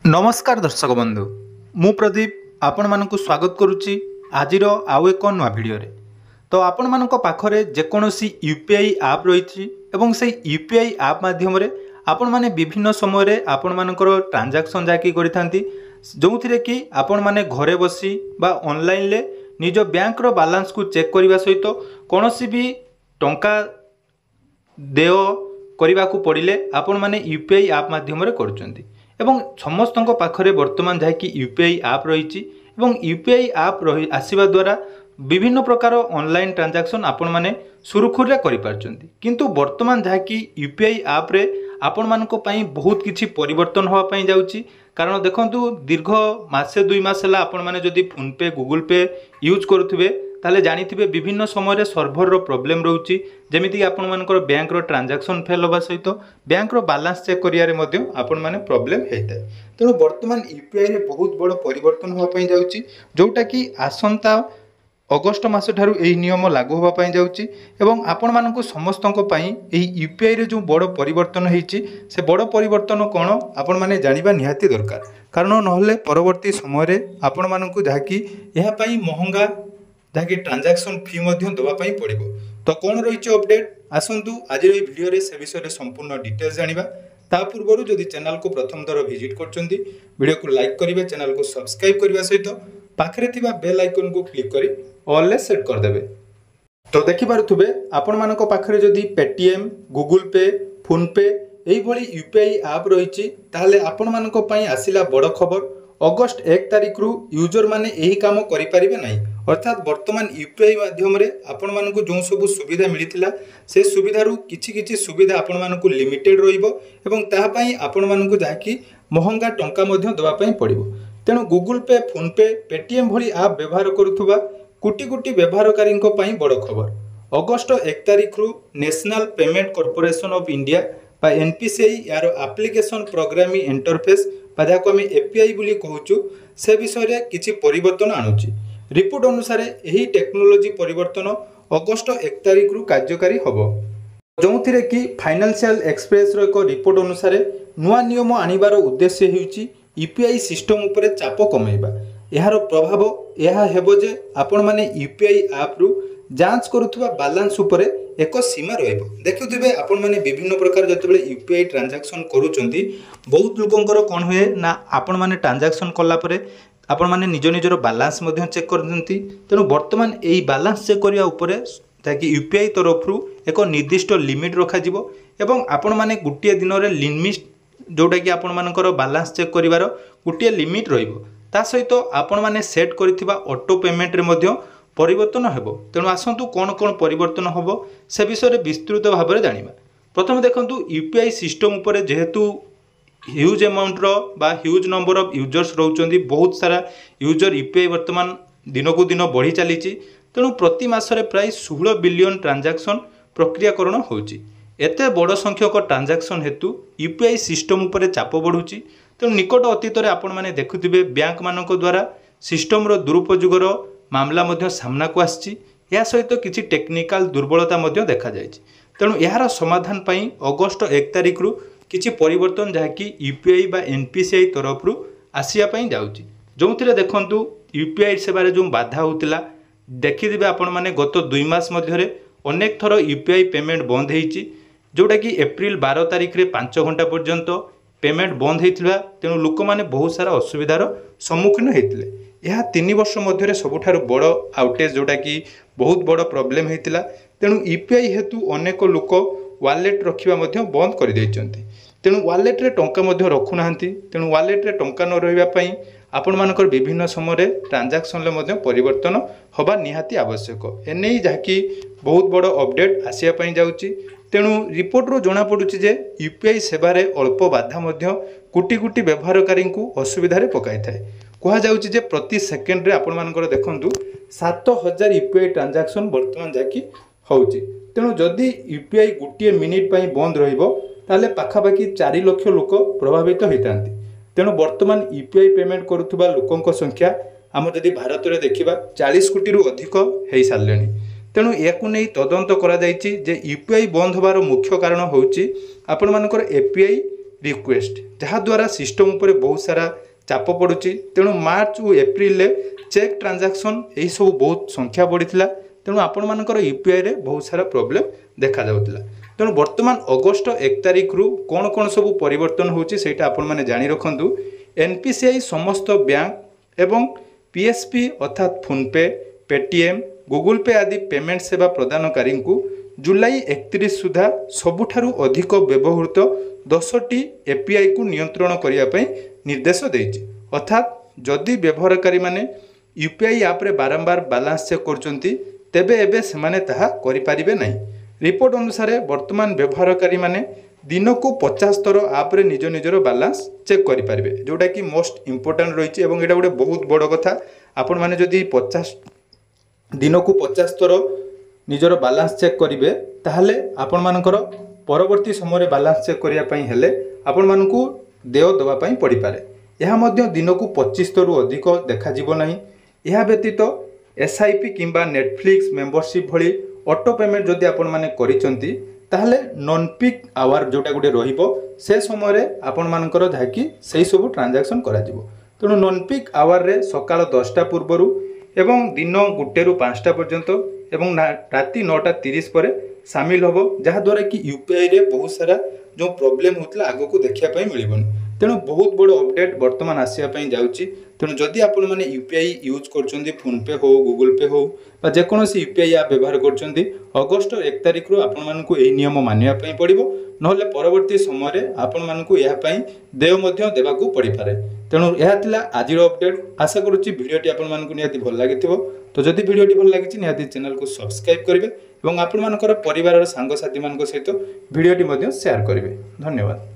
नमस्कार दर्शक बंधु मु प्रदीप आपण मानक स्वागत करुच्ची आजिर आउ एक नुआ भिडियो रे। तो आपण मानक पाखरे जेकोसी यूपीआई आप रही एवं से यूपीआई आप माध्यम रे आपण माने विभिन्न समय रे आपण मानकर ट्रांजैक्शन जाकी करिथांती जो कि आपण माने घरे बसी बा ऑनलाइन ले निज बैंक रो बैलेंस को चेक करने सहित कोनोसी भी टंका देय करने को पड़िले आपण माने यूपीआई आप माध्यम रे करूचंती एवं समस्त पाखरे वर्तमान जहाँकि यूपीआई आप रही यूपीआई आप आसवा द्वारा विभिन्न प्रकार ऑनलाइन ट्रांजैक्शन आपण माने सुरखुरे करिपारचंती किंतु वर्तमान जहाँकि यूपीआई आप रे आपण मानक पई बहुत किछि परिवर्तन होवा पई जाउची। कारण देखंतु दीर्घ मासे 2 मास हला आपण माने जदि फोन पे गूगल पे यूज करुथिबे ताले जानिथिबे विभिन्न समय सर्भर रो प्रॉब्लम रहउची जेमिति आपण मानकर बैंक रो ट्रांजैक्शन फेल होबा सहित बैंक रो बैलेंस चेक करियारे मध्ये आपण माने प्रॉब्लम हेताय। तेणु वर्तमान यूपीआई रे बहुत बड़ परिवर्तन होबा पई जाउची जोटा कि आसंता अगस्ट मास ठारू एही नियम लागू होबा पई जाउची एवं आपण मानकु समस्तक पई एही यूपीआई रे जो बड़ परिवर्तन हेची से बड़ परिवर्तन कोन आपण माने जानिबा निहाती दरकार। कारण नहले परवर्ती समय रे आपण मानकु जाकी एहा पई महंगा जहाँकि ट्रांजैक्शन फी देवा पड़ो। तो कौन रही अपडेट आसतु आज भिडियो रे से विषय में संपूर्ण डिटेल्स जानिबा। ता पूर्व जदि चैनल को प्रथम थर विजिट करछंती वीडियो को लाइक करिवे चैनल को सब्सक्राइब करबा सहित पाखरे थिबा बेल आइकन को क्लिक करी ऑल ले सेट कर देबे। तो देखि पारुथुबे आपण मानक पाखरे जदि पेटीएम गूगल पे फोन पे एही भली यूपीआई ऐप रहिछि ताले आपण मानक पई आसिला बड़ खबर। अगस्ट 1 तारिख रु यूजर माने एही काम करि परिबे नाही अर्थात वर्तमान यूपीआई माध्यम रे आपण मानकु जो सब सुविधा मिलिथिला से सुविधा रु किछि सुविधा आपण मानकु लिमिटेड रहिबो एवं ताहा पई आपण मानकु जाकी महंगा टंका मध्ये देवा पई पड़िबो। तेणु गूगल पे फोन पे पेटीएम भली ऐप व्यवहार करुथुबा कोटी कोटी व्यवहारकारी पई बड़ खबर। अगस्ट 1 तारिख रु national payment corporation of India बा एनपीसीआई यार एप्लिकेशन प्रोग्रामिंग इंटरफेस जहाँ आम एपीआई बोली कहूँ से विषय में किसी परिवर्तन आणुची। रिपोर्ट अनुसार यही टेक्नोलोजी परिवर्तन अगस्ट 1 तारिख रु कार्यकारी होबो जो कि फाइनेंशियल एक्सप्रेस रो एक रिपोर्ट अनुसार नुआ नियम आनिबार उद्देश्य हेउची यूपीआई सिस्टम उपरे चाप कमेइबा। यार प्रभाव यह हेबो जे आपण माने यूपीआई ऐप रु जांच करुथुबा बैलेंस उपरे एक सीमा रहिबो। देखुथिबे आपण माने विभिन्न प्रकार जतबेले यूपीआई ट्रांजैक्शन करूचंती बहुत लोकंकर कोन होए ना आपण माने ट्रांजैक्शन कला परे आपण माने निज निजर बैलेंस मध्ये चेक करदंती। तेनु वर्तमान एई बैलेंस चेक करिया उपरे ताकि यूपीआई तरफ रु एक निर्दिष्ट लिमिट रखा जिवो एवं आपण माने गुटिया दिन रे लिमिट जोटा कि आपण मानकर बैलेंस चेक करिवार गुटिया लिमिट रहिबो। ता सहित आपण माने सेट करिथिबा ऑटो पेमेंट रे मध्ये परिवर्तन हेबो। तेणु आसतु कौन कौन परिवर्तन हेबो से विषय में विस्तृत भाव में जानिबा। प्रथम देखंतु यूपीआई सिस्टम उपरे जेहेतु ह्यूज अमाउंट रो बा ह्यूज नंबर ऑफ यूजर्स रहउचंदी बहुत सारा यूजर यूपीआई वर्तमान दिन को दिन बढ़ी चली तेणु प्रति मासरे प्राय 16 बिलियन ट्रांजैक्शन प्रक्रियाकरण होउची। एते बड़ संख्यक ट्रांजैक्शन हेतु यूपीआई सिस्टम उपरे चाप बढ़ुची। तेणु निकट अतीत रे आपण माने देखुथिबे बैंक मानक द्वारा सिस्टम रो दुरुपयोगर मामला मध्य सामना को आछि। या सहित किछि टेक्निकल दुर्बलता मध्य देखा जायछि। तेणु यार समाधान पई अगस्ट 1 तारिख रु किछि परिवर्तन जहाँकि यूपीआई बा एनपीसीआई तरफ रु आसिया पई जाउछि। जोंथिरे देखंतु यूपीआई सेवा रे जो बाधा होतिला देखिदिबे आपण माने गत 2 मास मध्यरे अनेक थर यूपीआई पेमेंट बंद हेछि जोटा कि एप्रिल 12 तारिख रे 5 घंटा पर्यंत पेमेंट बंद हेतिला। तेणु लोक माने बहुत सारा असुविधार सम्मुखीन हेतिले। यह 3 वर्ष मध्य सबुठारु बड़ आउटेज जोटा कि बहुत बड़ प्रॉब्लम हेतिला। तेणु यूपीआई हेतु अनेक लोक वालेट रखिबा मध्य बंद कर दैचंती। तेणु वालेट रे टंका मध्य रखु नाहंती। तेणु वालेट रे टंका न रहिबा पई आपण मानकर विभिन्न समय ट्रांजैक्शन ले मध्य परिवर्तन होबा निहाती आवश्यक। एनै जाकी बहुत बड़ अपडेट आसिया पई जाउची। तेणु रिपोर्ट रो जणा पडुची जे यूपीआई सेवा रे अल्प बाधा मध्य कोटी कोटी व्यवहारकारी को असुविधा रे पकाई थाए। कहा जाउची जे प्रति सेकेंड रे आपण मानकर देखंतु 7000 यूपीआई ट्रांजैक्शन वर्तमान जाकी होउची। तेणु जदि यूपीआई गोटे मिनिट पई बंद रहिबो ताले पाखापाखि 4 लाख लोक प्रभावित होइतांती। तेणु वर्तमान यूपीआई पेमेंट करुथुबा लोकंक संख्या आम जदि भारत रे देखिबा 40 कोटी रु अधिक हेई सारलेनी। तेणु याकु नै तदंत करा जायछि जे यूपीआई बंद होबार मुख्य कारण होउची आपण मानकर एपीआई रिक्वेस्ट जहाद्वारा सिस्टम उपर बहुत सारा चाप पड़ुची। तेणु मार्च और एप्रिल चेक ट्रांजैक्शन यही सब बहुत संख्या बढ़ी तेणु आपण मानकर यूपीआई रे बहुत सारा प्रोब्लेम देखा जाउतिला। तेणु वर्तमान अगस्त 1 तारिख रु कौन कौन सब परिवर्तन होची सेटा आपण माने जानि रखंतु। एनपीसीआई समस्त बैंक एवं पीएसपी अर्थात फोनपे, पेटीएम, गूगल पे आदि पेमेंट सेवा प्रदानकारी को जुलाई 31 सुधा सबुठारु अधिक व्यवहृत 10टी एपीआई को नियंत्रण करने निर्देश देइछि। अर्थात जदि व्यवहारकारी माने यूपीआई ऐप रे बारंबार बैलेंस चेक करचंती तेबे एबे सेमाने ताहा करि पारिबे नहीं। रिपोर्ट अनुसार वर्तमान व्यवहारकारी माने दिन को 50 थर आप रे निज निजर बैलेंस चेक करि पारिबे, जोटा कि मोस्ट इंपोर्टेंट रही है। एटा गोटे बहुत बड़ कथा। आपण माने जदि 50 दिन को 50 थर निजर बैलेंस चेक करेंगे ताहले आपण मानकर परवर्ती समय बैलेंस चेक करिया पई हेले आपण मानकू देय देवा पई पड़ी पारे। यह मध्य दिन को 25 थरु अधिक देखा जीव नहीं। यह व्यतीत एसआईपी किंबा नेटफ्लिक्स मेंबरशिप भली ऑटो पेमेंट जदि आपण माने करिसंती ताहले नॉन पिक आवर जोटा गुटे रहिबो से समय रे आपण मानकर जाकी सही सब ट्रांजैक्शन करा जीवो। तेणु नॉन पिक आवर रे सकाळ 10टा पूर्वरु एवं दिन 1 रु 5टा पर्यंत एवं राति 9:30 पर सामिल हम, जहाद्वारा कि यूपीआई रे बहुत सारा जो प्रोब्लेम होता आग को देखा मिलबन। तेणु बहुत बड़ अपडेट वर्तमान आसापी जाऊँगी। तेणु जदि आपण मैंने यूपीआई यूज कर फोनपे हो, गूगल पे हो बा जेकोसी यूपीआई ऐप व्यवहार कर अगस्त 1 तारिख रु आपण मानकू एही नियम मानिया पड़िबो, नहले परवर्ती समय आपण मानकू यह देय मध्य देवाकू पड़ी पारे। तेणु यह थिला आजिर अपडेट। आशा करुच्ची भिडियोटी आपण मानकू निहाती भल लागिथिबो। तो जदि भिडियोटी भल लागिछि निहाती चैनल को सब्सक्राइब करिवे एवं आपण मानकर परिवार सांगसाथी मान सहित भिडियोटी मध्य शेयर करिवे। धन्यवाद।